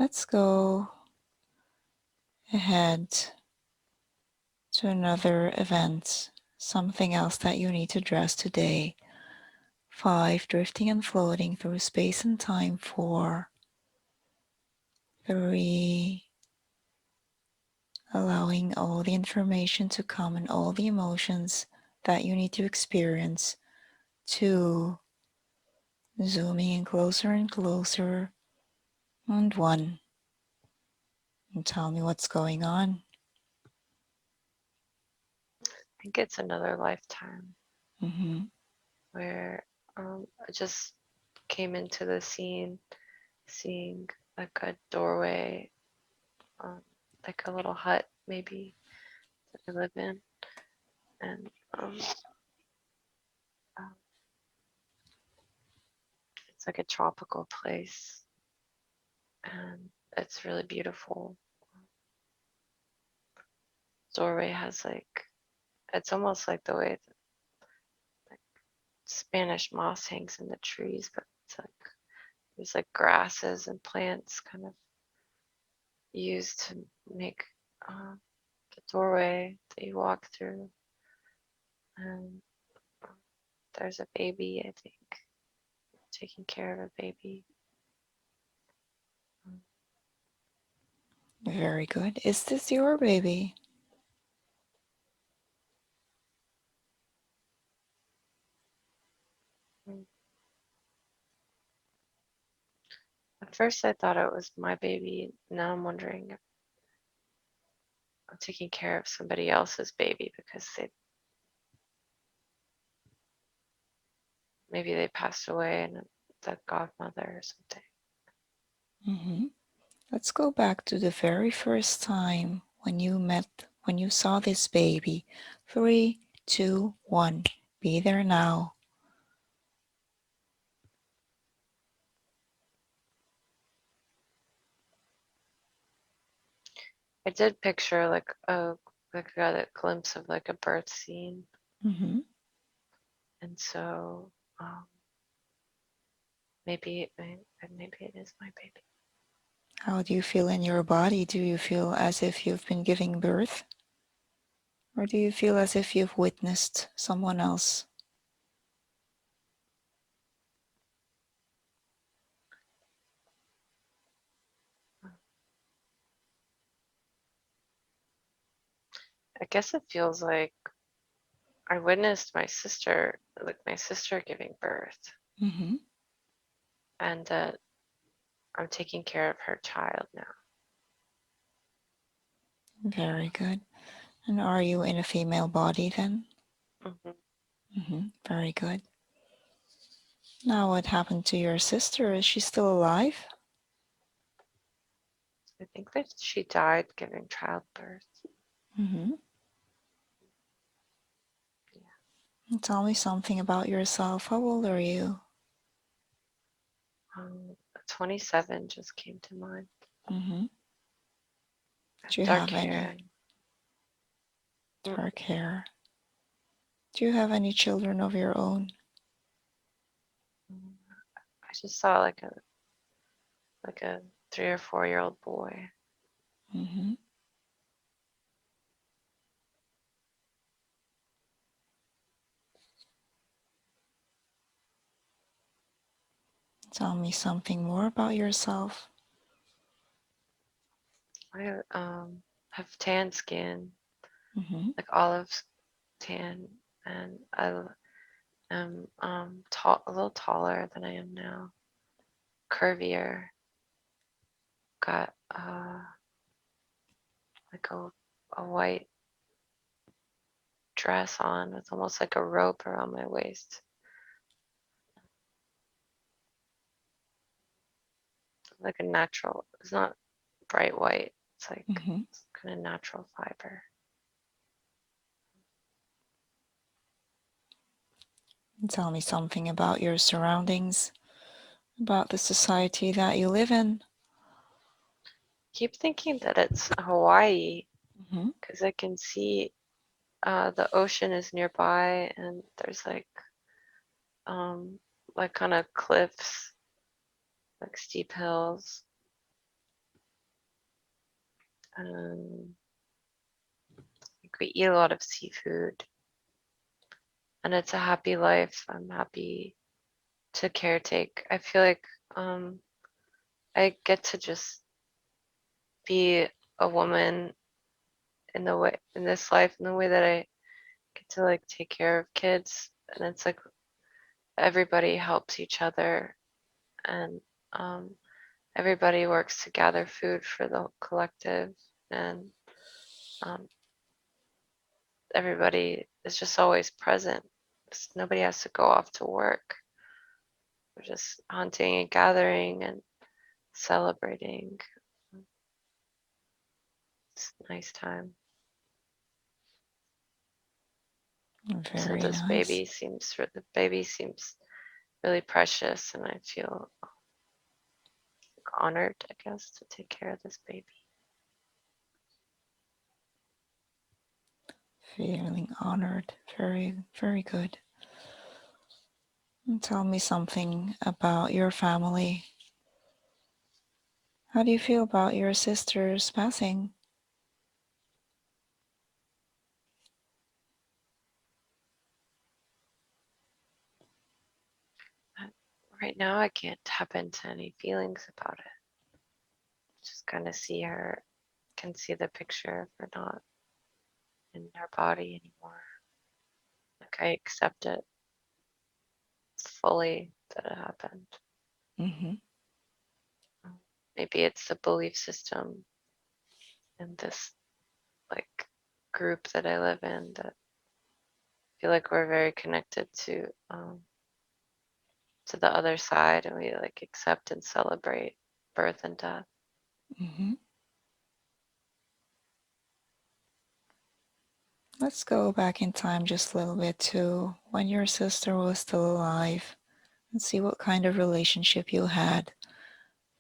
Let's go ahead to another event, something else that you need to address today. 5, drifting and floating through space and time. 4, 3, allowing all the information to come and all the emotions that you need to experience. 2, zooming in closer and closer. And 1, and tell me what's going on. I think it's another lifetime Mm-hmm. where I just came into the scene, seeing like a doorway, um, like a little hut maybe that I live in, and um, uh, it's like a tropical place, and it's really beautiful. Doorway has like it's almost like the way that like Spanish moss hangs in the trees, but it's like there's like grasses and plants kind of used to make uh, the doorway that you walk through. And there's a baby, I think, taking care of a baby. Very good. Is this your baby? Mm. At first, I thought it was my baby. Now I'm wondering if I'm taking care of somebody else's baby because maybe they passed away and the godmother or something. Mm-hmm. Let's go back to the very first time when you saw this baby. 3, 2, 1. Be there now. I did picture like a glimpse of like a birth scene, Mm-hmm. and so um, maybe it is my baby. How do you feel in your body? Do you feel as if you've been giving birth? Or do you feel as if you've witnessed someone else? I guess it feels like I witnessed my sister giving birth, Mm-hmm. and that I'm taking care of her child now. Very good. And are you in a female body then? Hmm. Mm-hmm. Very good. Now, what happened to your sister? Is she still alive? I think that she died giving childbirth. Mm-hmm. Tell me something about yourself. How old are you? Um, 27 just came to mind. Mm-hmm. I have Do you dark have hair. any Mm, dark hair? Do you have any children of your own? mm. I just saw like a 3 or 4 year old boy. Mm-hmm. Tell me something more about yourself. I have tan skin, Mm-hmm. like olive tan, and I am tall, a little taller than I am now, curvier. Got like a white dress on with almost like a rope around my waist, like a natural. It's not bright white. It's like Mm-hmm. kind of natural fiber. Tell me something about your surroundings, about the society that you live in. Keep thinking that it's Hawaii Mm-hmm. because I can see the ocean is nearby and there's like kind of cliffs, like steep hills. Like we eat a lot of seafood, and it's a happy life. I'm happy to caretake. I feel like I get to just be a woman in the way in this life in the way that I get to like take care of kids, and it's like everybody helps each other, and um, everybody works to gather food for the collective, and um, everybody is just always present. Nobody has to go off to work. We're just hunting and gathering and celebrating. It's a nice time. So Very nice. the baby seems really precious, and I feel honored, I guess, to take care of this baby. Feeling honored. Very, very good. And tell me something about your family. How do you feel about your sister's passing? Right now, I can't tap into any feelings about it. Just kind of see her, can see the picture of her not in her body anymore. Like I accept it fully that it happened. Mm-hmm. Maybe it's the belief system in this like group that I live in that feel like we're very connected to the other side, and we like accept and celebrate birth and death. Mm-hmm. Let's go back in time just a little bit to when your sister was still alive and see what kind of relationship you had.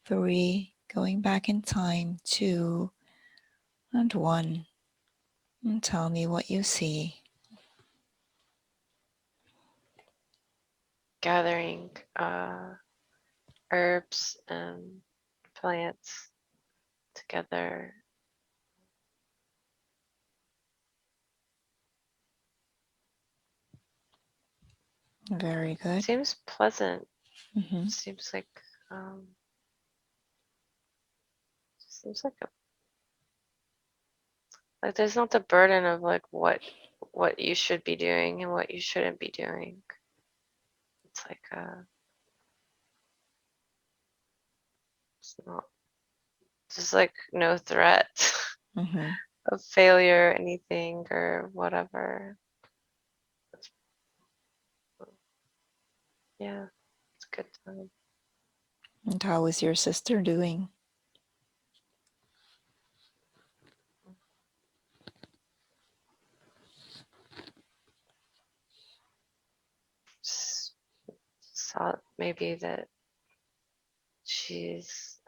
3, going back in time, 2, and 1. And tell me what you see. Gathering herbs and plants together. Very good. Seems pleasant. Mm-hmm. Seems um, like there's not the burden of like what you should be doing and what you shouldn't be doing. It's like it's not just like no threat Mm-hmm. of failure, anything or whatever. Yeah, it's a good time. And how is your sister doing? Just saw maybe that she's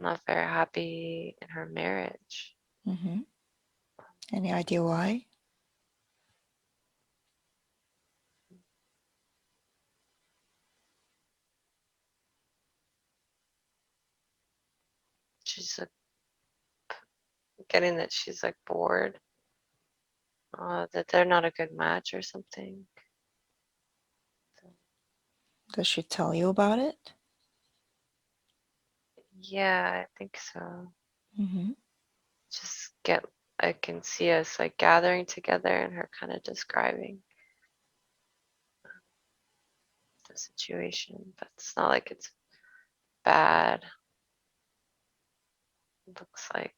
not very happy in her marriage. Mm-hmm. Any idea why? She's like getting that she's like bored, that they're not a good match or something. So, Does she tell you about it? yeah, I think so. Mm-hmm. Just get, I can see us like gathering together and her kind of describing the situation, but it's not like it's bad. It looks like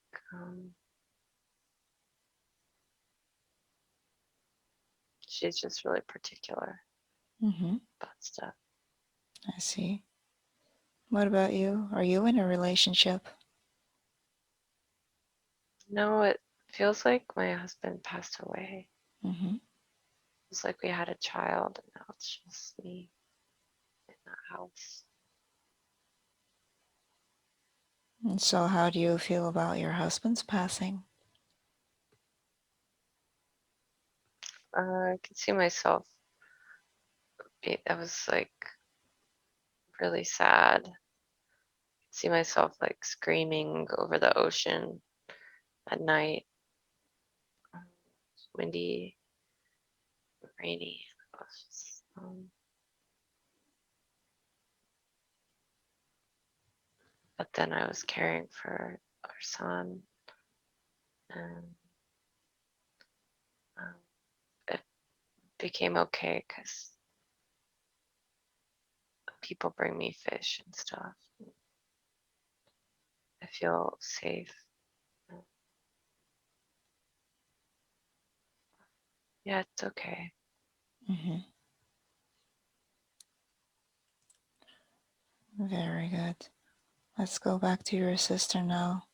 she's just really particular Mm-hmm. about stuff. I see. What about you? Are you in a relationship? No, it feels like my husband passed away. Mm-hmm. It's like we had a child and now it's just me in the house. And so, how do you feel about your husband's passing? I can see myself. I was like really sad. see myself like screaming over the ocean at night. It's windy, rainy. But then I was caring for our son, and um, it became okay because people bring me fish and stuff. I feel safe. Yeah, it's okay. Mm-hmm. Very good. Let's go back to your sister now,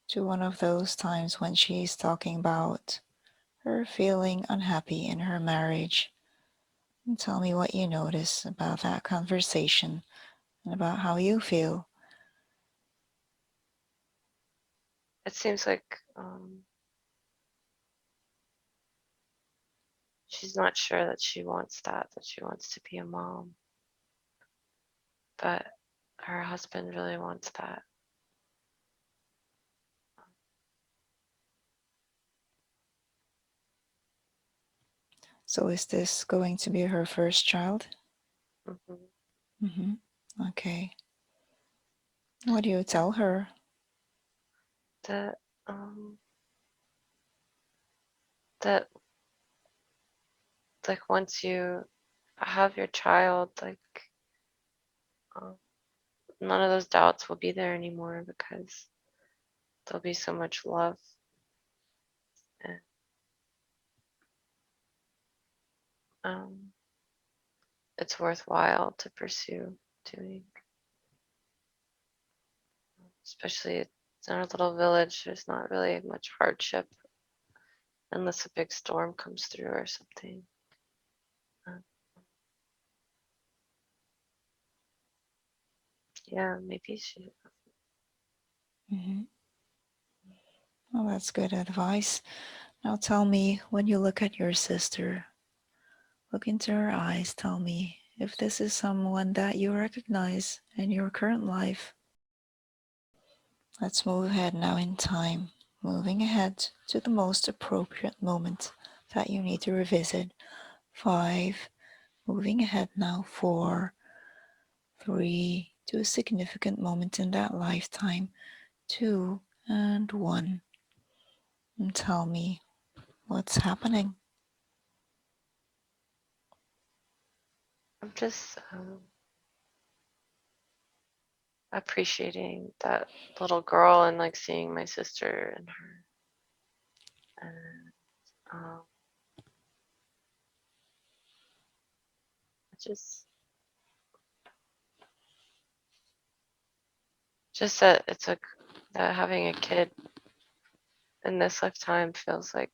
to one of those times when she's talking about her feeling unhappy in her marriage. And tell me what you notice about that conversation and about how you feel. It seems like she's not sure that she wants that she wants to be a mom, but her husband really wants that. So, is this going to be her first child? Hmm. Mm-hmm. Okay. What do you tell her? That um, that like once you have your child, like um, none of those doubts will be there anymore because there'll be so much love, and um, it's worthwhile to pursue doing. Especially in our little village, there's not really much hardship unless a big storm comes through or something. Uh, yeah, maybe she. Mm-hmm. Well, that's good advice. Now tell me, when you look at your sister, look into her eyes, tell me if this is someone that you recognize in your current life. Let's move ahead now in time, moving ahead to the most appropriate moment that you need to revisit. 5, moving ahead now. 4, 3, to a significant moment in that lifetime. 2, and 1. And tell me what's happening. I'm just appreciating that little girl and like seeing my sister and her, and just just that it's like that having a kid in this lifetime feels like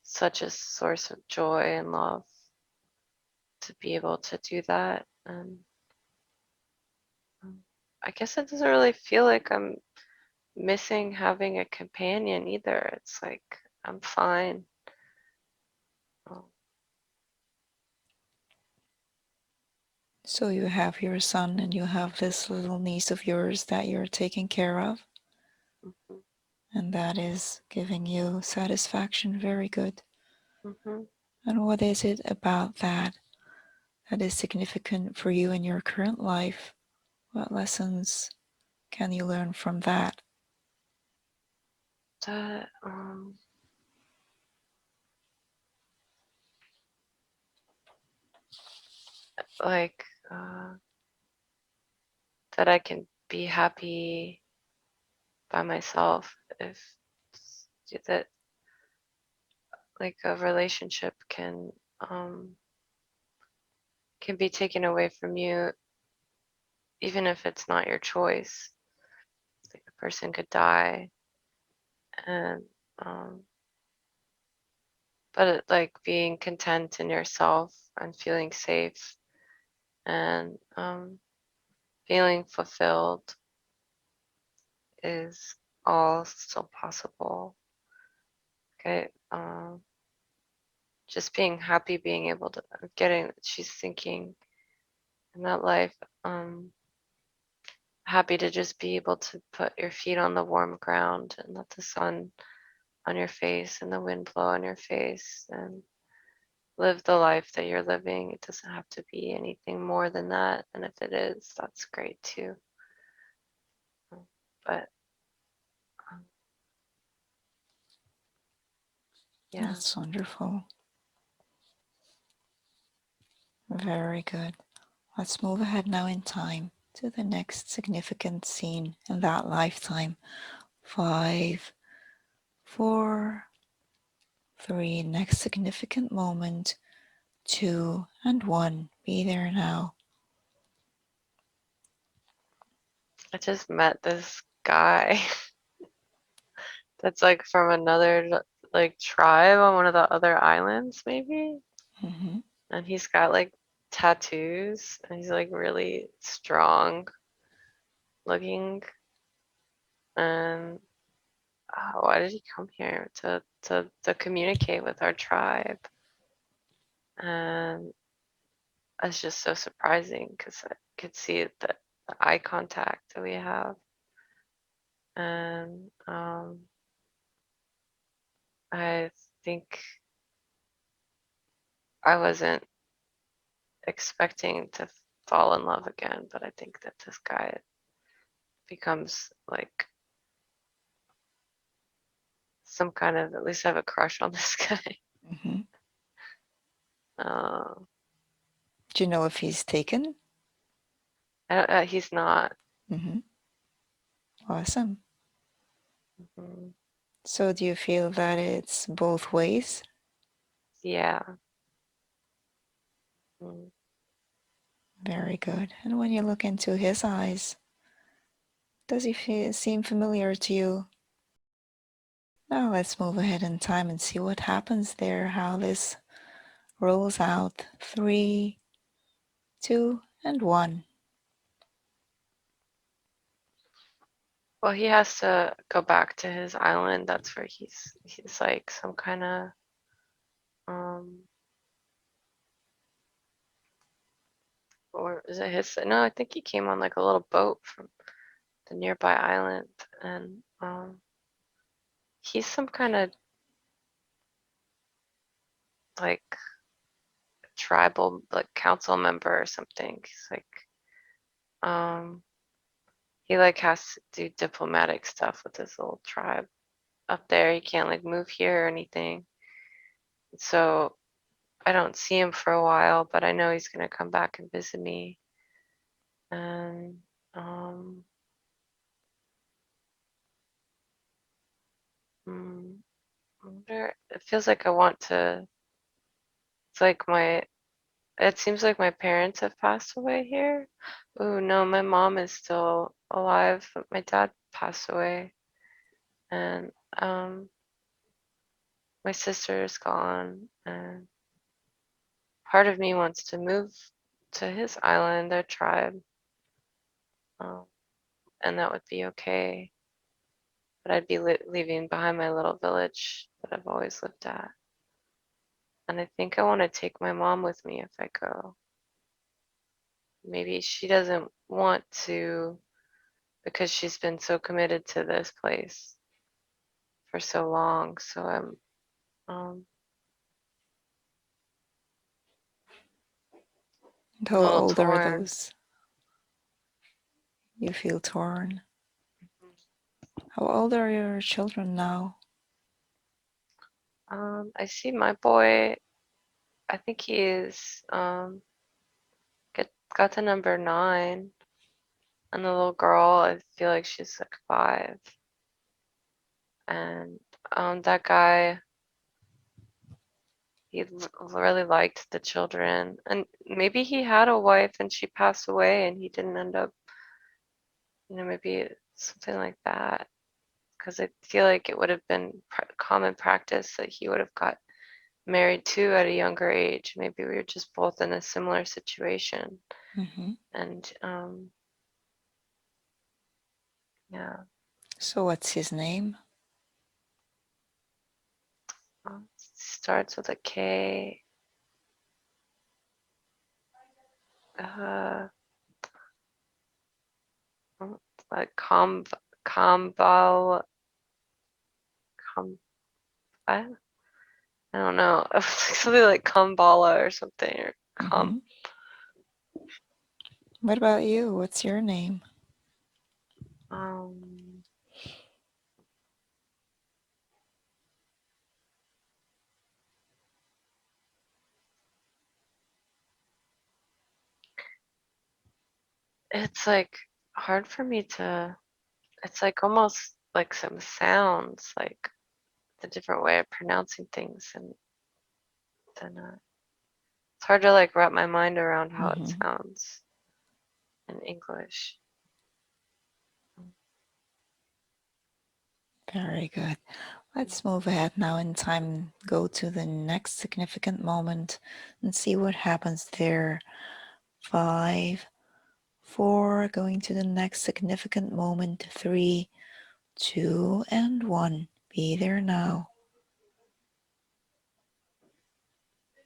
such a source of joy and love to be able to do that. And um, I guess it doesn't really feel like I'm missing having a companion either. It's like I'm fine. Um, So you have your son and you have this little niece of yours that you're taking care of, mhm, and that is giving you satisfaction. Very good. mhm. And what is it about that that is significant for you in your current life? What lessons can you learn from that? That like that I can be happy by myself if that like a relationship can be taken away from you even if it's not your choice. Like a person could die, and but like being content in yourself and feeling safe and feeling fulfilled is all still possible. Okay. Just being happy, being able to getting, she's thinking in that life, um, happy to just be able to put your feet on the warm ground and let the sun on your face and the wind blow on your face and live the life that you're living. It doesn't have to be anything more than that. And if it is, that's great too. But um, yeah, That's wonderful. Very good. Let's move ahead now in time to the next significant scene in that lifetime. 5, 4, 3, next significant moment, 2, and 1. Be there now. I just met this guy that's like from another like tribe on one of the other islands, maybe. Mm-hmm. And he's got like tattoos and he's like really strong looking. And why did he come here to communicate with our tribe? And it's just so surprising because I could see the eye contact that we have. And I think I wasn't expecting to fall in love again, but I think that this guy becomes like some kind of, at least I have a crush on this guy. Mm-hmm. Uh, Do you know if he's taken? he's not. Mm-hmm. Awesome. Mhm. So do you feel that it's both ways? Yeah. Mm. Very good. And when you look into his eyes, does he seem familiar to you? Now let's move ahead in time and see what happens there, how this rolls out. 3, 2, and 1. Well, he has to go back to his island. That's where he's like some kind of um or is it his? No, I think he came on like a little boat from the nearby island, and he's some kind of like tribal like council member or something. He's like he like has to do diplomatic stuff with his little tribe up there. He can't like move here or anything. So I don't see him for a while, but I know he's gonna come back and visit me. And um, mm, it feels like I want to. It's like my. It seems like my parents have passed away here. Oh no, my mom is still alive, but my dad passed away, and um, my sister is gone, and part of me wants to move to his island, their tribe, um, and that would be okay. But I'd be leaving behind my little village that I've always lived at. And I think I want to take my mom with me if I go. Maybe she doesn't want to because she's been so committed to this place for so long. So I'm um, How a little old are torn. those? You feel torn. How old are your children now? I see my boy. I think he is got to number 9, and the little girl. I feel like she's like 5. And that guy, he really liked the children, and maybe he had a wife and she passed away, and he didn't end up. Maybe something like that. Because I feel like it would have been common practice that he would have got married too at a younger age. Maybe we were just both in a similar situation. Mm-hmm. And yeah, So what's his name? starts with a K. Uh, like Combal, com, I don't know, something like Kambala or something, or Mm-hmm. What about you? What's your name? um, it's like hard for me to. It's like almost like some sounds, like the different way of pronouncing things, and then it's hard to like wrap my mind around how it Mm-hmm. sounds in English. Very good. Let's move ahead now in time, go to the next significant moment and see what happens there. 5, 4, going to the next significant moment. 3, 2, and 1. Be there now.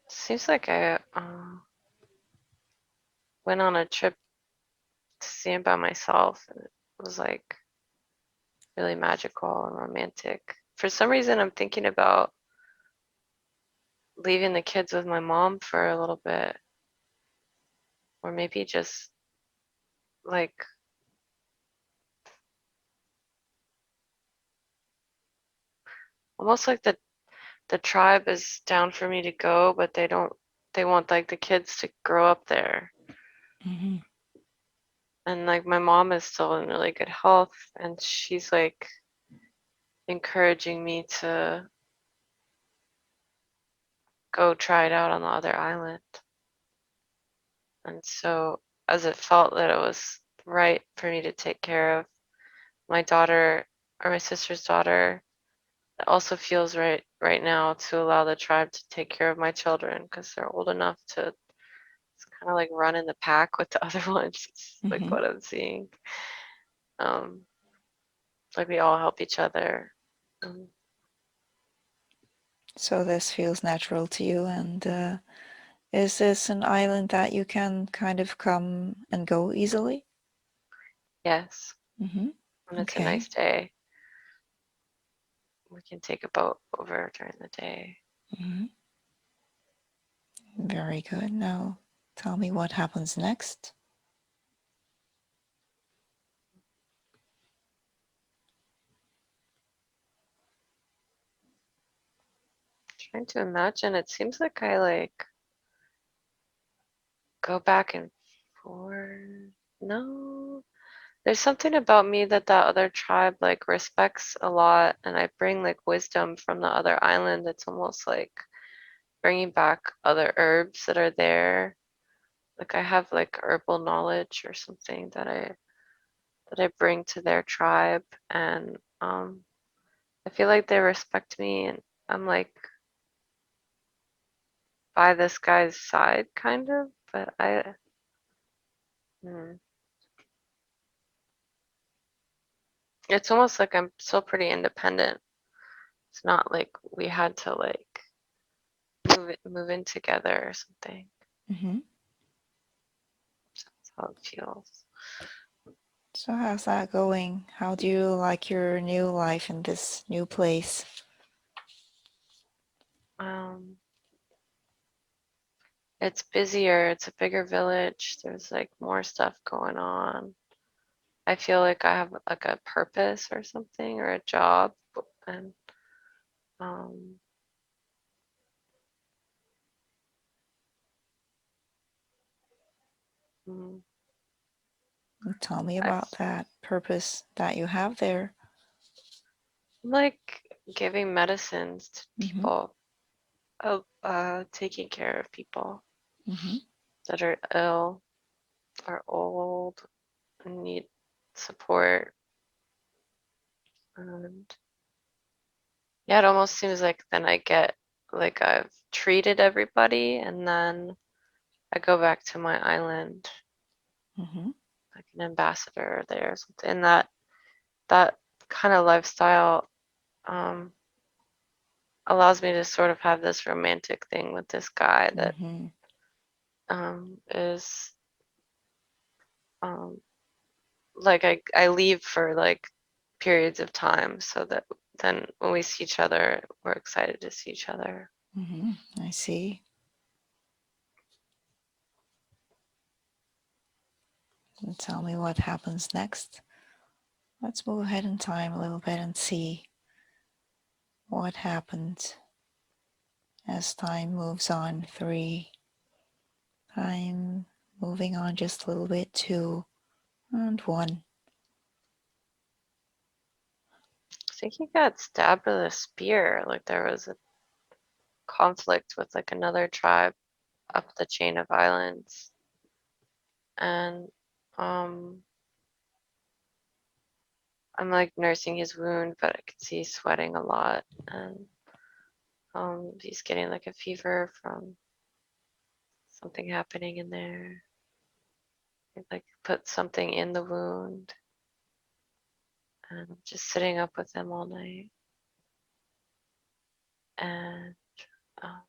Seems like I went on a trip to see him by myself, and it was like really magical and romantic. For some reason, I'm thinking about leaving the kids with my mom for a little bit, or maybe just like almost like the tribe is down for me to go, but they want like the kids to grow up there. Mm-hmm. And like my mom is still in really good health, and she's like encouraging me to go try it out on the other island. And so, as it felt that it was right for me to take care of my daughter or my sister's daughter, it also feels right now to allow the tribe to take care of my children because they're old enough to kind of like run in the pack with the other ones. It's like Mm-hmm. what I'm seeing. Um, like we all help each other. Um, So this feels natural to you. And is this an island that you can kind of come and go easily? yes, Mm-hmm. when it's a Okay. nice day, we can take a boat over during the day. Mm-hmm. Very good. Now tell me what happens next. Trying to imagine, it seems like I like go back and forth. No, there's something about me that other tribe like respects a lot, and I bring like wisdom from the other island. It's almost like bringing back other herbs that are there. Like I have like herbal knowledge or something that I bring to their tribe, and I feel like they respect me, and I'm like by this guy's side kind of, but hmm, it's almost like I'm still pretty independent. It's not like we had to like move in together or something. Mm-hmm. That's how it feels. So how's that going? How do you like your new life in this new place? Um, it's busier. It's a bigger village. There's like more stuff going on. I feel like I have like a purpose or something or a job, and um, mm, Tell me I about that purpose that you have there. like giving medicines to Mm-hmm. people, taking care of people Mm-hmm. that are ill or old and need support. And yeah, it almost seems like then I get like I've treated everybody and then I go back to my island Mm-hmm. like an ambassador there or something. And that kind of lifestyle um, allows me to sort of have this romantic thing with this guy that is um, like I leave for like periods of time so that then when we see each other, we're excited to see each other. I see. And tell me what happens next. Let's move ahead in time a little bit and see what happened as time moves on. 3, time moving on just a little bit. 2, and 1. I think he got stabbed with a spear. Like there was a conflict with like another tribe up the chain of islands, and um, I'm like nursing his wound, but I could see he's sweating a lot, and he's getting like a fever from something happening in there. He like put something in the wound, and I'm just sitting up with him all night, and um,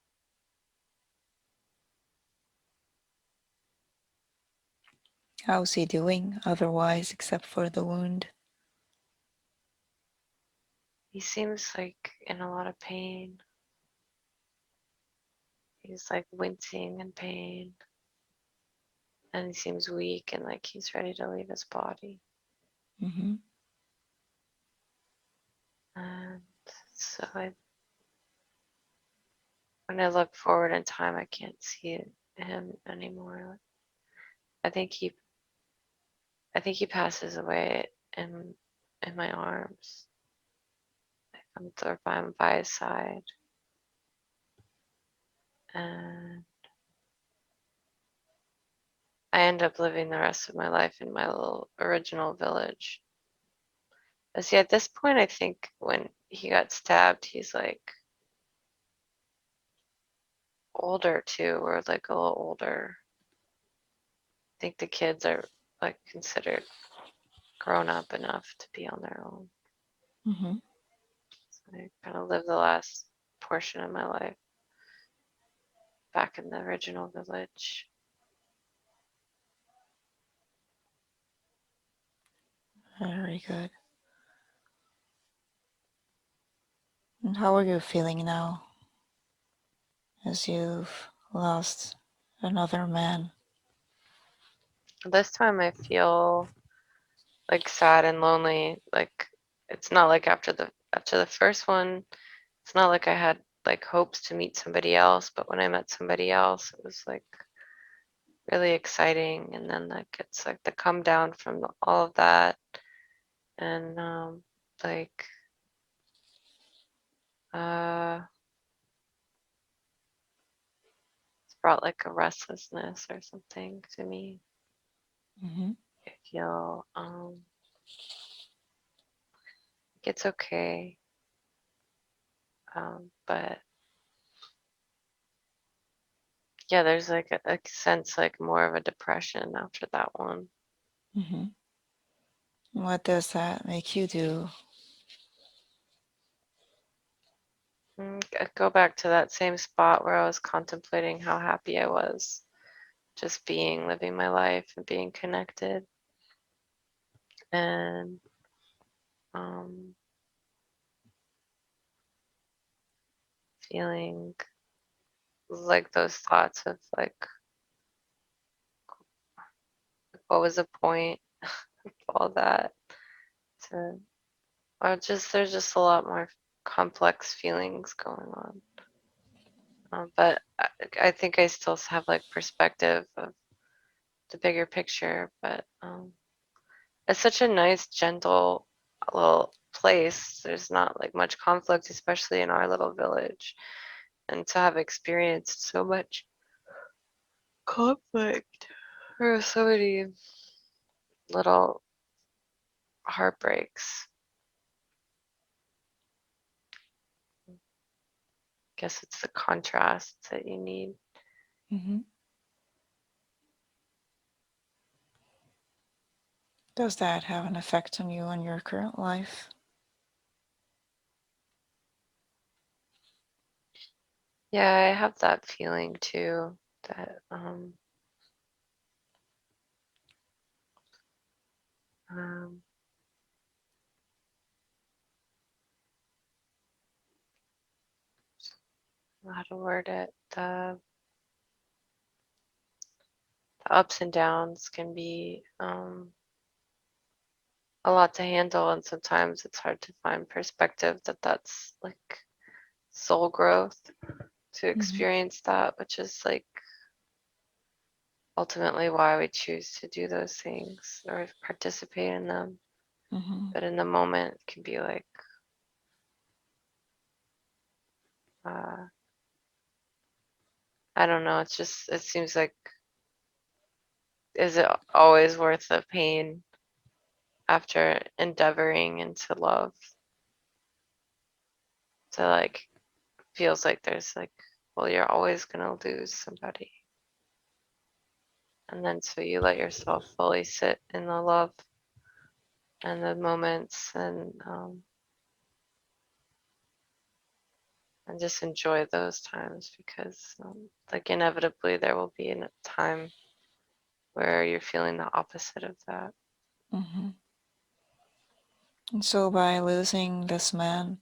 How's he doing otherwise except for the wound? he seems like in a lot of pain. He's like wincing in pain, and he seems weak and like he's ready to leave his body. Mm-hmm. And so when I look forward in time, I can't see him anymore. I think he, I think he passes away in my arms. I'm by his side, and I end up living the rest of my life in my little original village. But see, at this point, I think when he got stabbed, he's like older too, or like a little older. I think the kids are like considered grown up enough to be on their own. Mm-hmm. So I kind of live the last portion of my life back in the original village. Very good. And how are you feeling now as you've lost another man? This time I feel like sad and lonely. Like it's not like after the first one, it's not like I had like hopes to meet somebody else, but when I met somebody else, it was like really exciting. And then like it's like the come down from all of that, and like uh it's brought like a restlessness or something to me. Mm-hmm. I feel it's okay, but yeah, there's like a sense like more of a depression after that one. Mm-hmm. What does that make you do? I go back to that same spot where I was contemplating how happy I was just being, living my life and being connected, and um, feeling like those thoughts of like, what was the point of all that? To, or just, there's just a lot more complex feelings going on. But I think I still have like perspective of the bigger picture, but it's such a nice, gentle little place. There's not like much conflict, especially in our little village. And to have experienced so much conflict, there are so many little heartbreaks. Guess it's the contrast that you need. Mm-hmm. Does that have an effect on you and your current life? Yeah, I have that feeling too, that um, how to word it. The ups and downs can be a lot to handle, and sometimes it's hard to find perspective that that's like soul growth to Mm-hmm. experience that, which is like ultimately why we choose to do those things or participate in them. Mm-hmm. But in the moment, it can be like, uh, I don't know, it's just, it seems like, is it always worth the pain after endeavoring into love? To like, feels like there's like, well, you're always gonna lose somebody. And then so you let yourself fully sit in the love and the moments and just enjoy those times because like inevitably there will be a time where you're feeling the opposite of that. Mm-hmm. And so, by losing this man,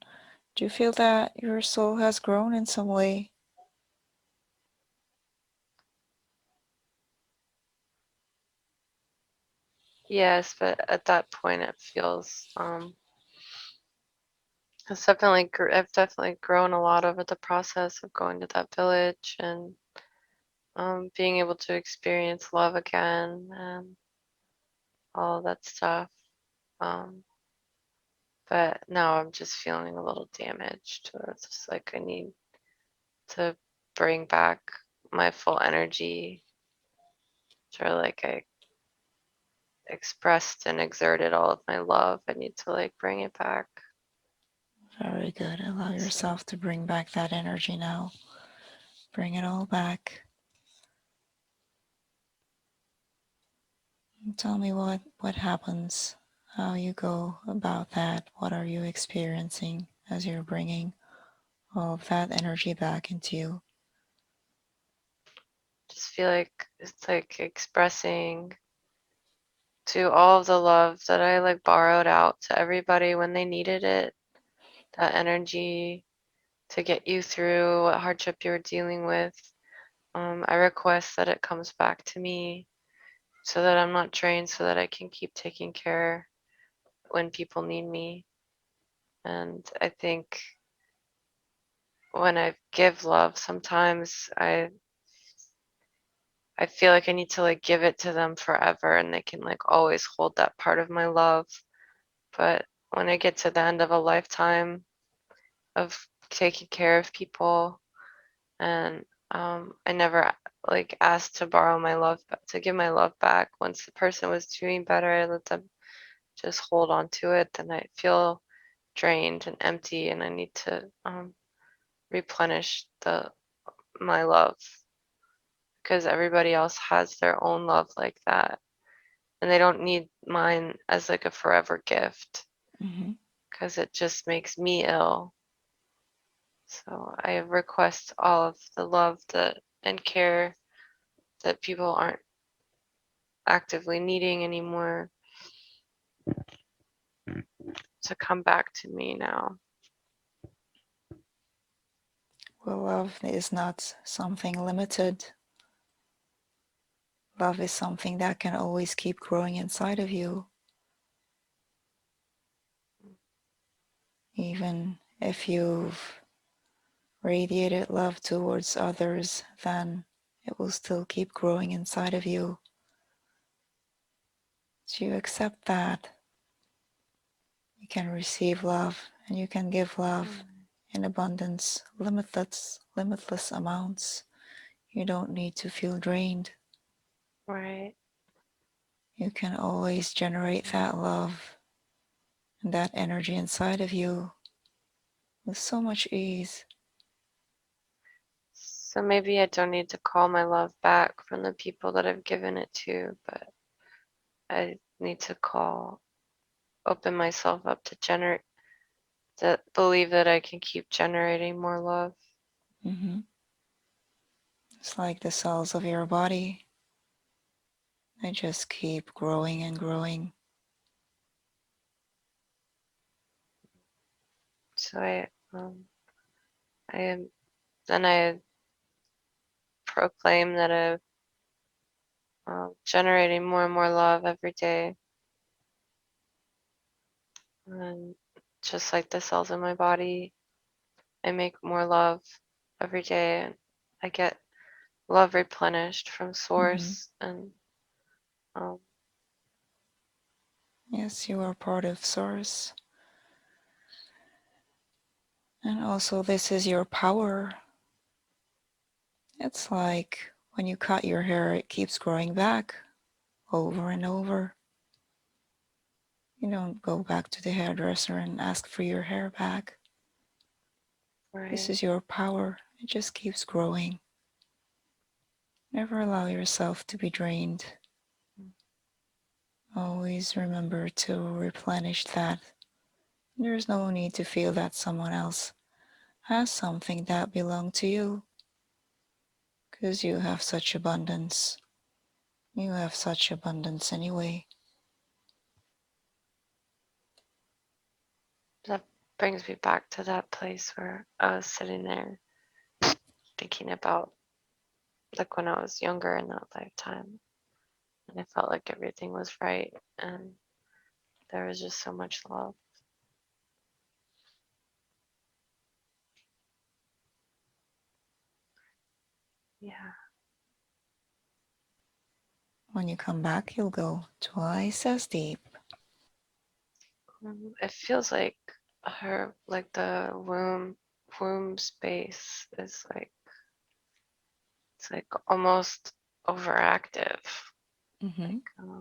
do you feel that your soul has grown in some way? Yes, but at that point it feels I've definitely grown a lot over the process of going to that village and being able to experience love again and all that stuff. Um, but now I'm just feeling a little damaged, or it's just like I need to bring back my full energy. Sure, like I expressed and exerted all of my love. I need to like bring it back. Very good. Allow So yourself to bring back that energy now. Bring it all back. And tell me what happens, how you go about that. What are you experiencing as you're bringing all of that energy back into you? just feel like it's like expressing to all of the love that I like borrowed out to everybody when they needed it, that energy to get you through what hardship you're dealing with. I request that it comes back to me so that I'm not drained, so that I can keep taking care when people need me. And I think when I give love, sometimes I feel like I need to like give it to them forever and they can like always hold that part of my love. But when I get to the end of a lifetime of taking care of people and I never like asked to borrow my love to give my love back. Once the person was doing better, I let them just hold on to it. Then I feel drained and empty, and I need to replenish the my love because everybody else has their own love like that, and they don't need mine as like a forever gift Mm-hmm. because it just makes me ill. So I request all of the love that and care that people aren't actively needing anymore to come back to me now. Well, love is not something limited. Love is something that can always keep growing inside of you. Even if you've radiated love towards others, then it will still keep growing inside of you. So you accept that you can receive love and you can give love in abundance, limitless amounts. You don't need to feel drained. Right. You can always generate that love and that energy inside of you with so much ease. So maybe I don't need to call my love back from the people that I've given it to, but I need to open myself up to generate, to believe that I can keep generating more love. Mm-hmm. It's like the cells of your body, they just keep growing and growing. So I am, then I proclaim that I'm generating more and more love every day, and just like the cells in my body, I make more love every day, and I get love replenished from Mm-hmm. source, and um, Yes, you are part of Source. And also, this is your power. It's like when you cut your hair, it keeps growing back over and over. You don't go back to the hairdresser and ask for your hair back. This right. is your power. It just keeps growing. Never allow yourself to be drained. Always remember to replenish that. There's no need to feel that someone else has something that belongs to you, because you have such abundance. You have such abundance anyway. That brings me back to that place where I was sitting there thinking about like when I was younger in that lifetime, and I felt like everything was right, and there was just so much love. Yeah. When you come back, you'll go twice as deep. It feels like her, like the womb space is like, it's like almost overactive. Mm-hmm. Like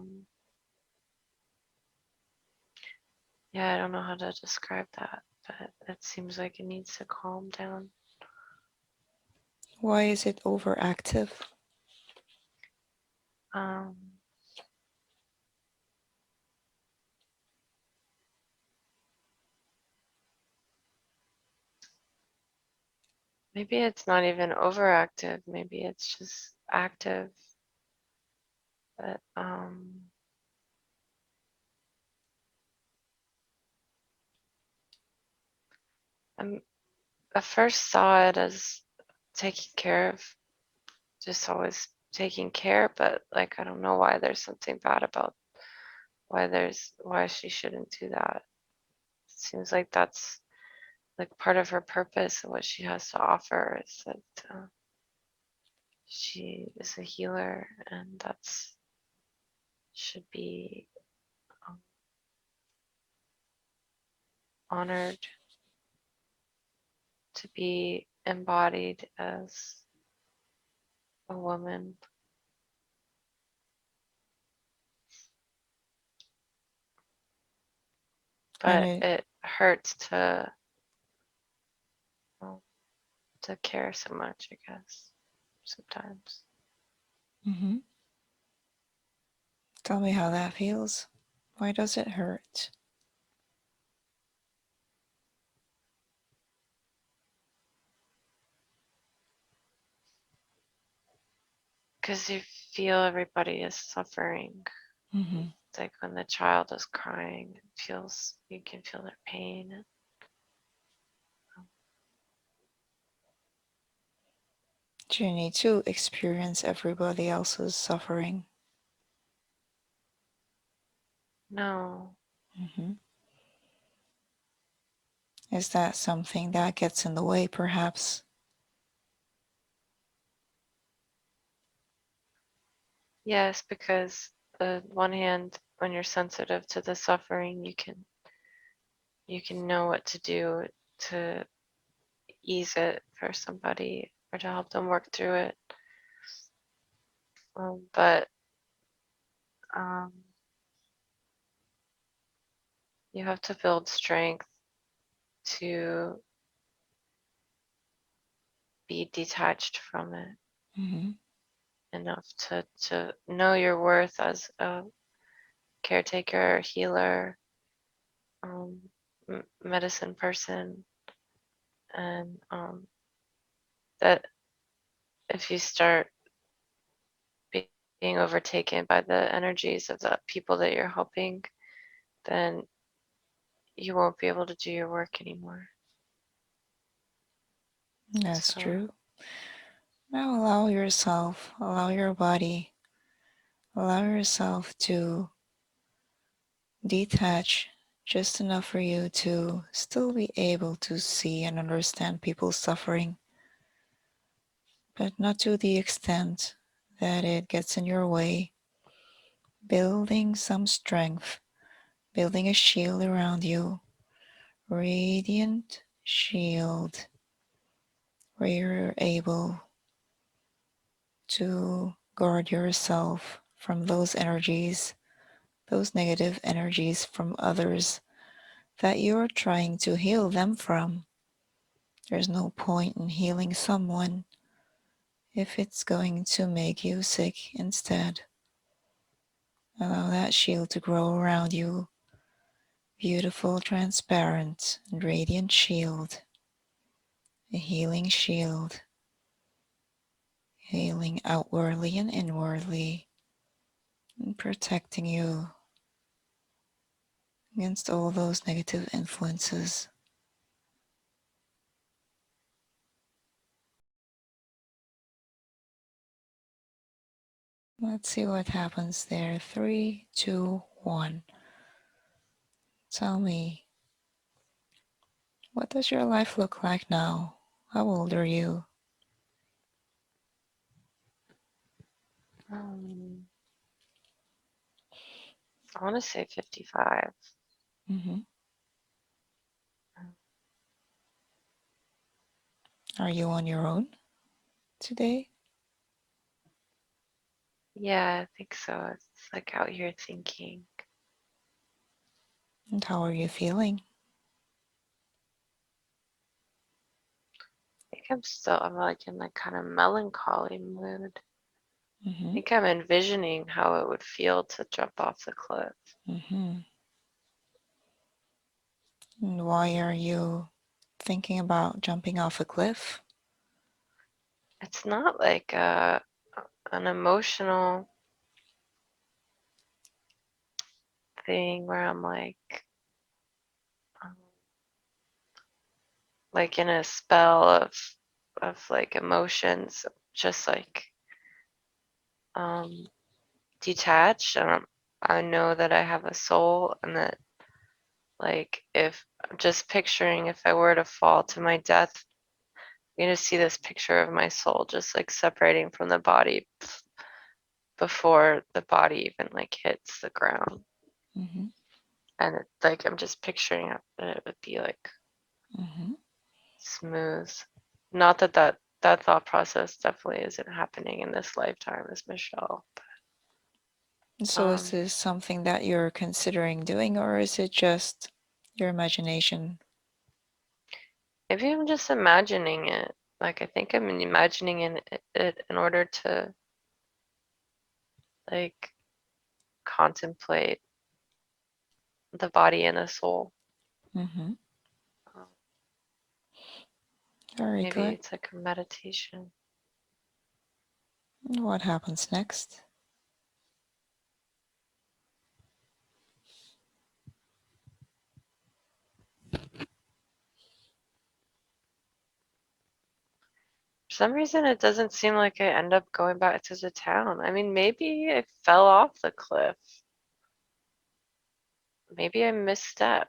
yeah, I don't know how to describe that, but it seems like it needs to calm down. Why is it overactive? Um, Maybe it's not even overactive. Maybe it's just active. But I'm, I first saw it as taking care of, just always taking care. But like I don't know why there's something bad about why she shouldn't do that. It seems like that's like part of her purpose and what she has to offer is that she is a healer, and that's should be um, honored to be embodied as a woman. And But it, it hurts um, to care so much, I guess, sometimes. mm-hmm. Tell me how that feels. Why does it hurt? Because you feel everybody is suffering. Mm-hmm. It's like when the child is crying, it feels, you can feel their pain. Do you need to experience everybody else's suffering? No. Mm-hmm. Is that something that gets in the way, perhaps? Yes, because on one hand, when you're sensitive to the suffering, you can know what to do to ease it for somebody or to help them work through it. But um, you have to build strength to be detached from it Mm-hmm. enough to know your worth as a caretaker, healer, um, medicine person, and that if you start being overtaken by the energies of the people that you're helping, then you won't be able to do your work anymore. That's So true. Now allow yourself, allow your body, allow yourself to detach just enough for you to still be able to see and understand people's suffering, but not to the extent that it gets in your way. Building some strength, building a shield around you, radiant shield, where you're able to guard yourself from those energies, those negative energies from others that you're trying to heal them from. There's no point in healing someone if it's going to make you sick instead. Allow that shield to grow around you. Beautiful, transparent, and radiant shield. A healing shield. Healing outwardly and inwardly. And protecting you against all those negative influences. Let's see what happens there. 3, 2, 1. Tell me, what does your life look like now? How old are you? I want to say 55. Mm-hmm. Are you on your own today? Yeah, I think so. It's like out here thinking. And how are you feeling? I think I'm like in like kind of melancholy mood. I Mm-hmm. think I'm envisioning how it would feel to jump off the cliff. Mm-hmm. And why are you thinking about jumping off a cliff? It's not like an emotional thing where I'm um, like in a spell of like emotions, just like um, detached. And I know that I have a soul, and that like if I'm just picturing if I were to fall to my death, I'm gonna see this picture of my soul just like separating from the body before the body even like hits the ground. Mm-hmm. And it, like I'm just picturing it that it would be like Mm-hmm. smooth. Not that that thought process definitely isn't happening in this lifetime as Michelle. So is Um, this something that you're considering doing, or is it just your imagination? maybe I'm just imagining it. Like I think I'm imagining it in order to like contemplate the body and the soul. Mm-hmm. Um, Very maybe good. it's like a meditation. And what happens next? For some reason, it doesn't seem like I end up going back to the town. I mean, maybe I fell off the cliff. Maybe I misstepped.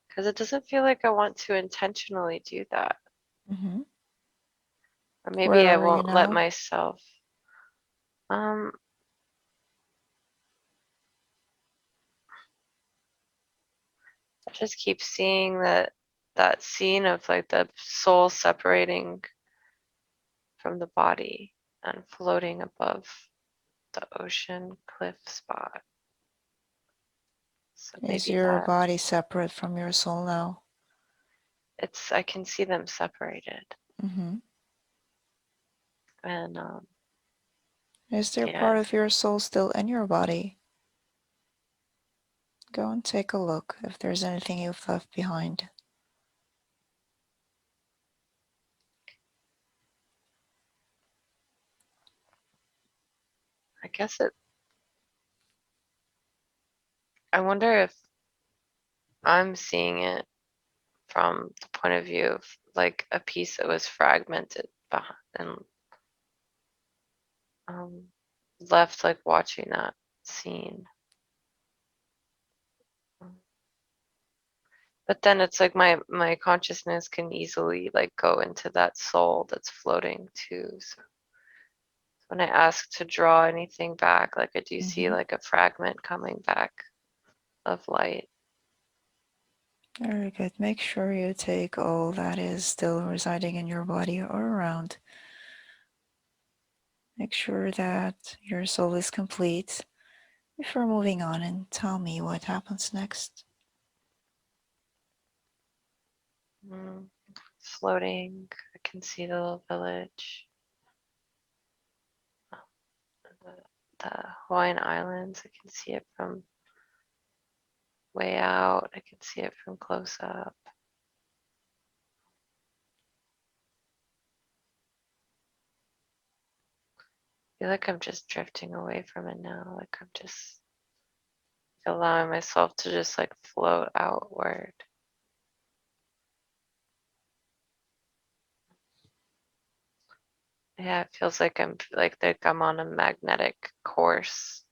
Because it doesn't feel like I want to intentionally do that. Mm-hmm. Or Where maybe I are you won't let now? myself. Um, I just keep seeing that scene of like the soul separating from the body and floating above the ocean cliff spot. So Is maybe your that body separate from your soul now? I can see them separated. Mm-hmm. And Is there yeah, part of your soul still in your body? Go and take a look if there's anything you've left behind. I guess it, I wonder if I'm seeing it from the point of view of like a piece that was fragmented behind, and left like watching that scene. But then it's like my consciousness can easily like go into that soul that's floating too. So when I ask to draw anything back, like I do see Mm-hmm. like a fragment coming back of light. Very good. Make sure you take all that is still residing in your body or around. Make sure that your soul is complete before moving on, and tell me what happens next. Mm, floating, I can see the little village, the, the Hawaiian Islands. I can see it from way out. I can see it from close up. I feel like I'm just drifting away from it now. Like I'm just allowing myself to just like float outward. Yeah, it feels like I'm on a magnetic course.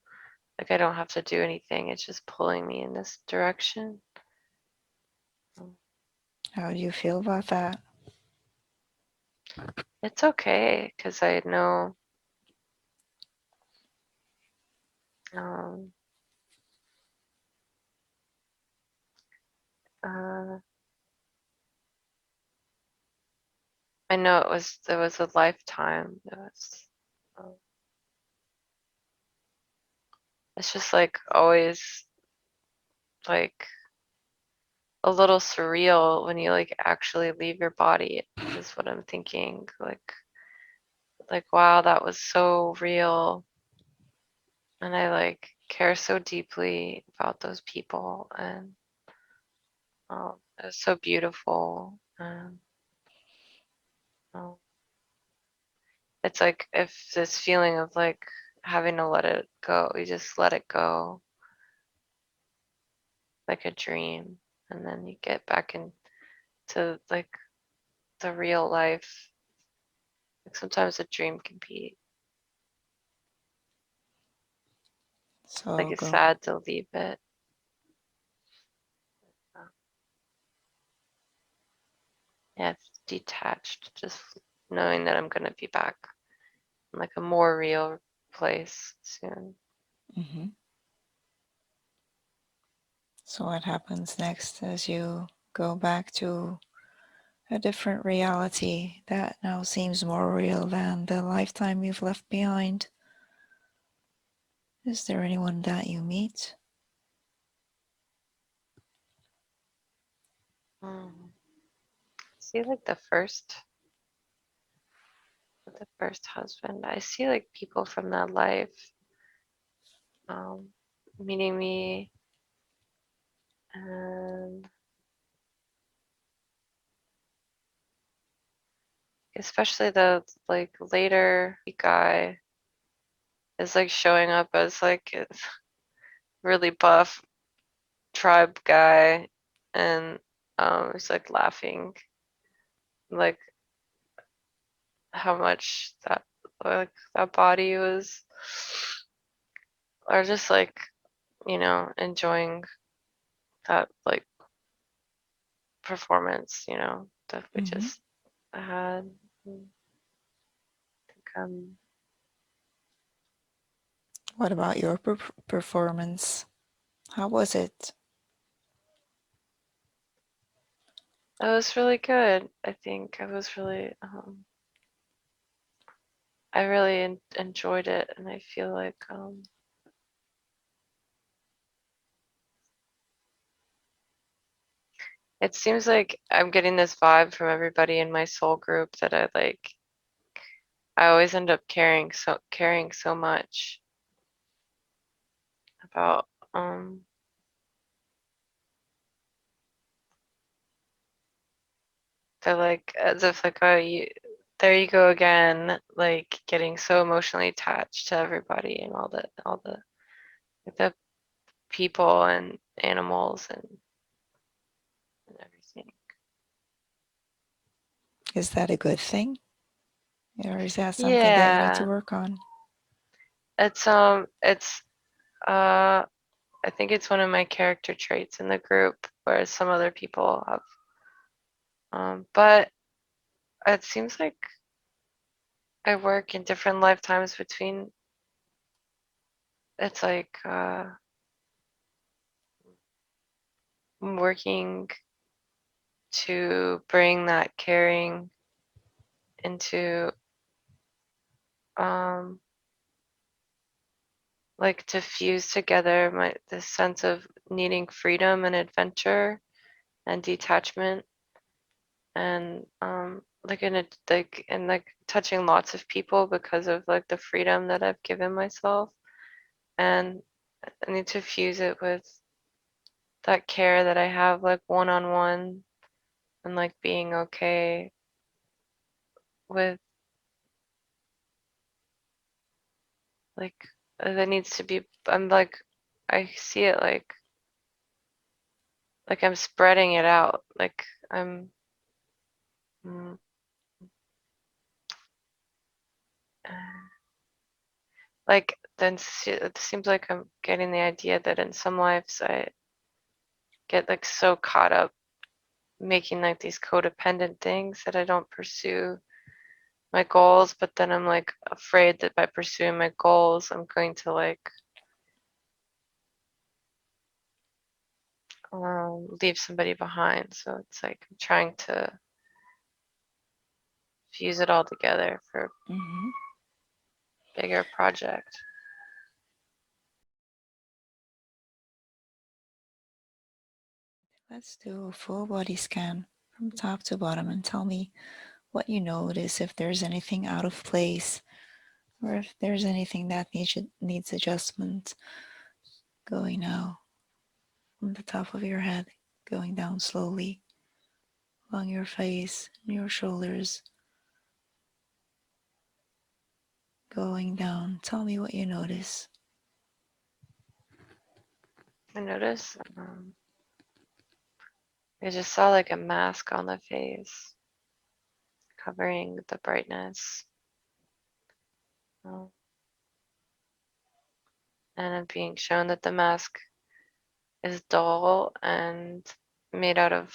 Like I don't have to do anything. It's just pulling me in this direction. How do you feel about that? It's okay because I know um, uh, it was a lifetime. Um, it's just like always like a little surreal when you like actually leave your body is what I'm thinking. Like wow, that was so real, and I like care so deeply about those people, and it was so beautiful. And um, it's like if this feeling of like having to let it go, you just let it go like a dream, and then you get back into like the real life. Like sometimes a dream can be like So it's go. sad to leave it. Uh, yeah, it's detached, just knowing that I'm gonna be back in like a more real place soon. Mm-hmm. So what happens next as you go back to a different reality that now seems more real than the lifetime you've left behind? Is there anyone that you meet? Mm. See, like the first husband, I see like people from that life um, meeting me, and especially the like later guy is like showing up as like a really buff tribe guy, and he's like laughing like how much that body was, or just like enjoying that like performance that we Mm-hmm. just had. um What about your performance? How was it? it was really good. I think I really enjoyed it, and I feel like it seems like I'm getting this vibe from everybody in my soul group that I always end up caring so much about they're like as if like, oh, there you go again, like getting so emotionally attached to everybody and all the like the people and animals and everything. Is that a good thing? Or is that something that you need to Yeah, work on? it's I think it's one of my character traits in the group, whereas some other people have. But it seems like I work in different lifetimes between. It's like I'm working to bring that caring into um like to fuse together my this sense of needing freedom and adventure and detachment and like touching lots of people because of like the freedom that I've given myself, and I need to fuse it with that care that I have like one on one, and like being okay with like that needs to be. I'm like I see it like I'm spreading it out, like I'm mm, like it seems like I'm getting the idea that in some lives I get like so caught up making like these codependent things that I don't pursue my goals, but then I'm like afraid that by pursuing my goals I'm going to like leave somebody behind. So it's like I'm trying to fuse it all together for a Hmm. bigger project. Let's do a full body scan from top to bottom and tell me what you notice, if there's anything out of place or if there's anything that needs adjustment. Going now from the top of your head, going down slowly along your face and your shoulders, going down. Tell me what you notice. I notice I just saw like a mask on the face covering the brightness. Um, and I'm being shown that the mask is dull and made out of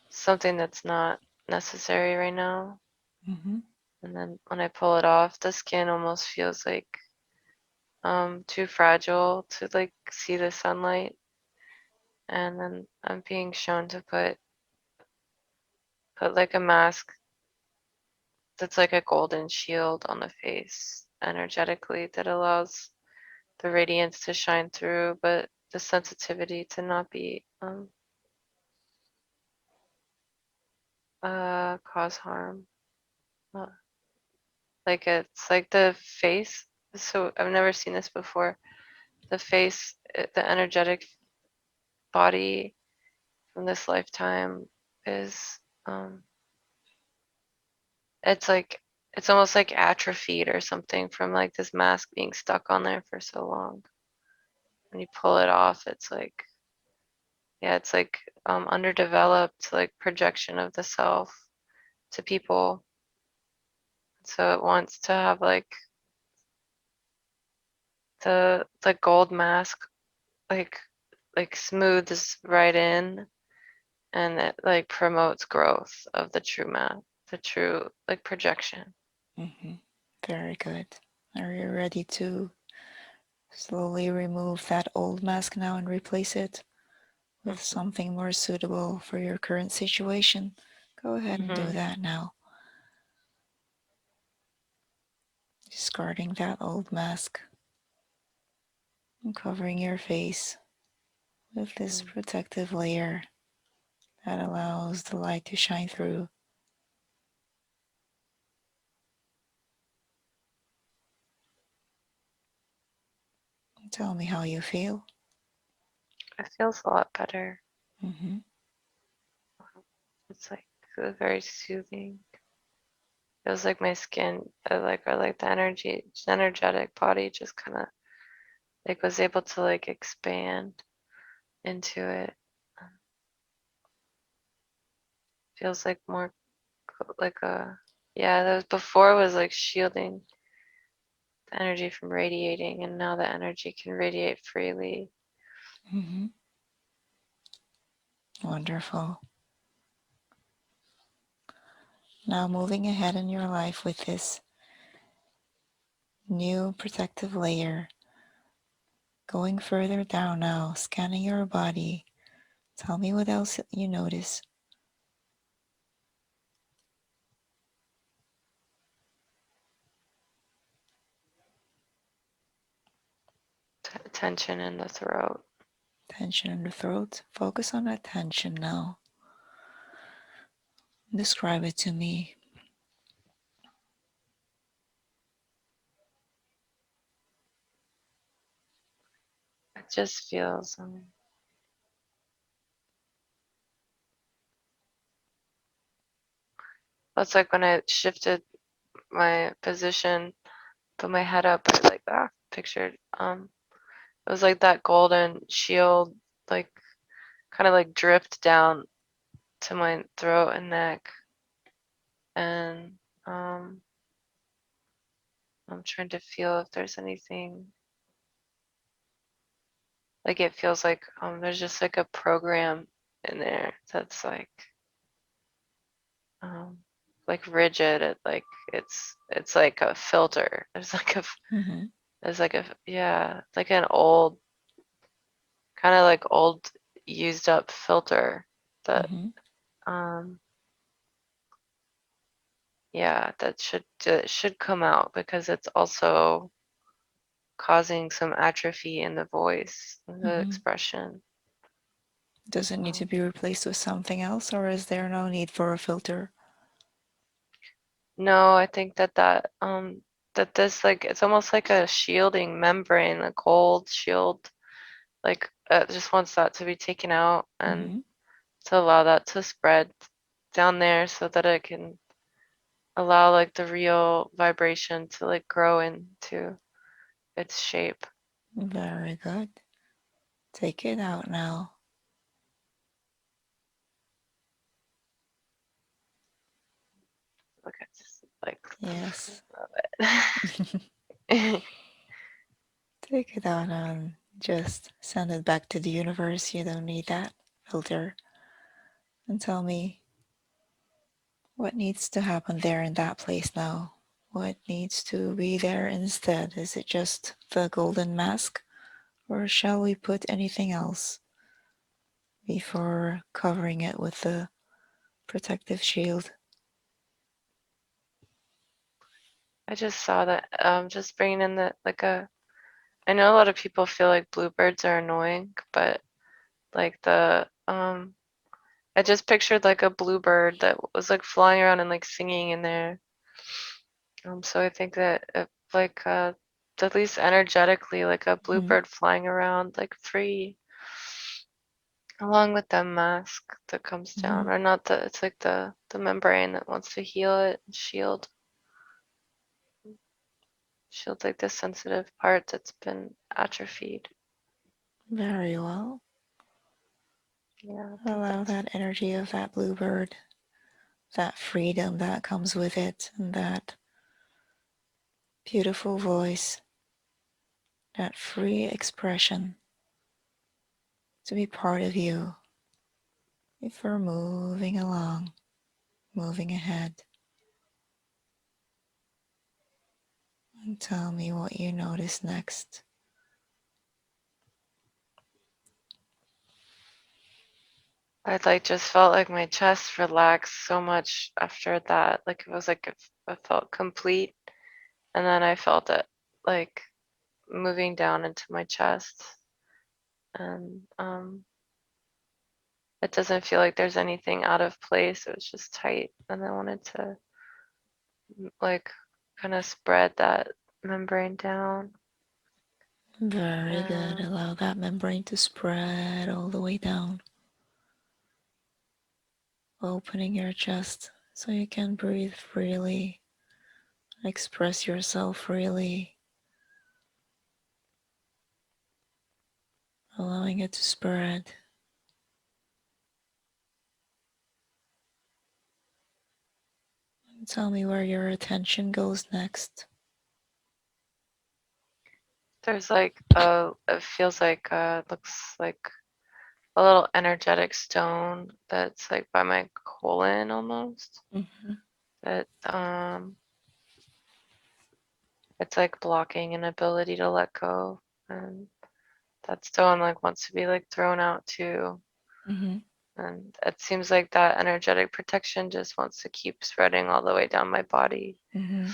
something that's not necessary right now. Mm-hmm. And then when I pull it off, the skin almost feels like too fragile to like see the sunlight. And then I'm being shown to put like a mask that's like a golden shield on the face energetically that allows the radiance to shine through, but the sensitivity to not be cause harm. Uh, like it's like the face. So I've never seen this before. The face, the energetic body from this lifetime is it's like it's almost like atrophied or something from like this mask being stuck on there for so long. When you pull it off, it's like yeah, it's like underdeveloped like projection of the self to people. So it wants to have like the gold mask like smooths right in, and it like promotes growth of the true the true like projection. Mm-hmm. Very good. Are you ready to slowly remove that old mask now and replace it with Hmm. something more suitable for your current situation? Go ahead and do Hmm. that now. Discarding that old mask and covering your face with this protective layer that allows the light to shine through. Tell me how you feel. It feels a lot better. Mm-hmm. It's like very soothing. Feels like my skin, or like the energetic body just kind of like was able to like expand into it. Feels like more a yeah, that was before was like shielding the energy from radiating, and now the energy can radiate freely. Mm-hmm. Wonderful. Now moving ahead in your life with this new protective layer, going further down now, scanning your body. Tell me what else you notice. Tension in the throat. Tension in the throat. Focus on that tension now. Describe it to me. It just feels it's like when I shifted my position, put my head up, I like pictured it was like that golden shield, like kind of like dripped down to my throat and neck, and um I'm trying to feel if there's anything, like it feels there's just like a program in there that's um like rigid. It's like a filter. Mm-hmm. There's like a yeah, like an old kind of like old used up filter that Mm-hmm. um yeah, that should come out because it's also causing some atrophy in the voice, the Mm-hmm. expression. Does it need to Um, be replaced with something else, or is there no need for a filter? no, I think that this like it's almost like a shielding membrane, a cold shield, like just wants that to be taken out and Mm-hmm. to allow that to spread down there so that it can allow like the real vibration to like grow into its shape. Very good. Take it out now. Look, I just like Yes. love it. Take it out and just send it back to the universe. You don't need that filter. And tell me what needs to happen there in that place now. What needs to be there instead? Is it just the golden mask? Or shall we put anything else before covering it with the protective shield? I just saw that just bringing in the like a I know a lot of people feel like bluebirds are annoying, but like I just pictured like a bluebird that was like flying around and like singing in there. So I think that like at least energetically, like a Mhm. bluebird flying around like free, along with the mask that comes down, Mhm. or not the it's like the membrane that wants to heal it and shield like the sensitive part that's been atrophied. Very well. Yeah, I think Allow that's that energy of that bluebird, that freedom that comes with it, and that beautiful voice, that free expression to be part of you if we're moving along, moving ahead. And tell me what you notice next. I like just felt like my chest relaxed so much after that. Like it was like I felt complete, and then I felt it like moving down into my chest, and it doesn't feel like there's anything out of place. It was just tight, and I wanted to like kind of spread that membrane down. Very good. And Allow that membrane to spread all the way down, opening your chest so you can breathe freely, express yourself freely, allowing it to spread. Tell me where your attention goes next. There's like it feels like looks like a little energetic stone that's like by my colon almost. Mm-hmm. That it's like blocking an ability to let go, and that stone like wants to be like thrown out too. Mm-hmm. And it seems like that energetic protection just wants to keep spreading all the way down my body. Mm-hmm.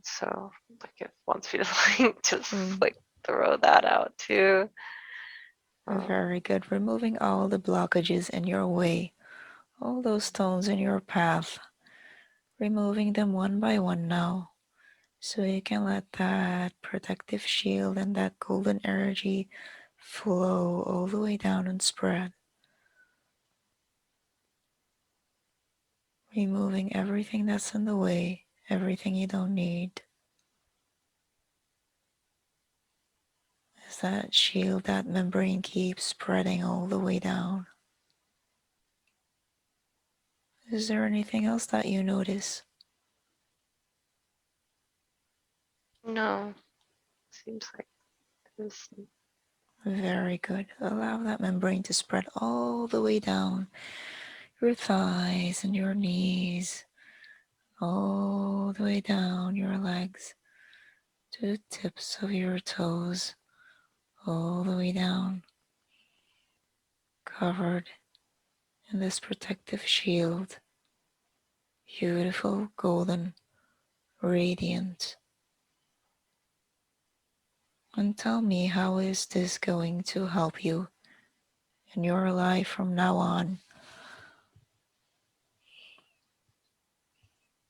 So like it wants me to like just Mm. like throw that out too. Um, Very good. Removing all the blockages in your way, all those stones in your path, removing them one by one now. So you can let that protective shield and that golden energy flow all the way down and spread, removing everything that's in the way, everything you don't need. As that shield, that membrane keeps spreading all the way down. Is there anything else that you notice? no, seems like this. Very good. Allow that membrane to spread all the way down your thighs and your knees, all the way down your legs to the tips of your toes, all the way down, covered in this protective shield, beautiful, golden, radiant. And tell me, how is this going to help you in your life from now on?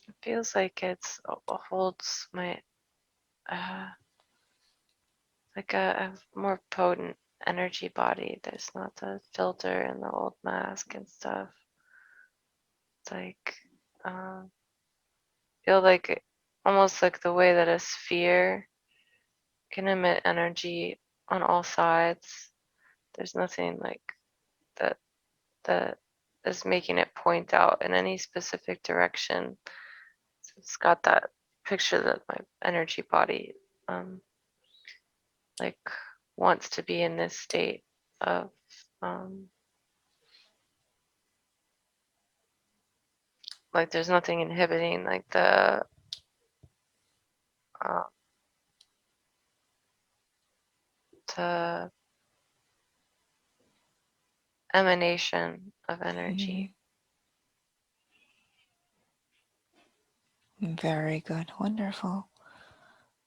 It feels like it's holds my uh, like a more potent energy body. There's not the filter and the old mask and stuff. It's like feel like almost like the way that a sphere can emit energy on all sides. There's nothing like that that is making it point out in any specific direction. So it's got that picture that my energy body um, like wants to be in this state of um, like there's nothing inhibiting like uh, the emanation of Mhm. energy. Very good, wonderful.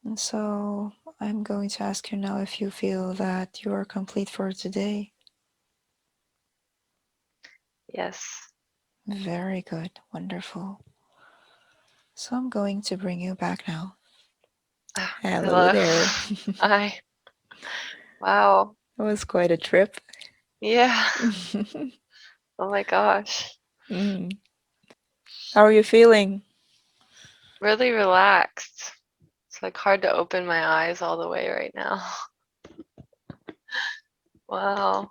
And so I'm going to ask you now if you feel that you are complete for today. Yes. Very good, wonderful. So I'm going to bring you back now. Ah, Hello hello. there. Hi. Wow. It was quite a trip. Yeah. Oh my gosh. Mm. How are you feeling? Really relaxed. It's like hard to open my eyes all the way right now. Wow.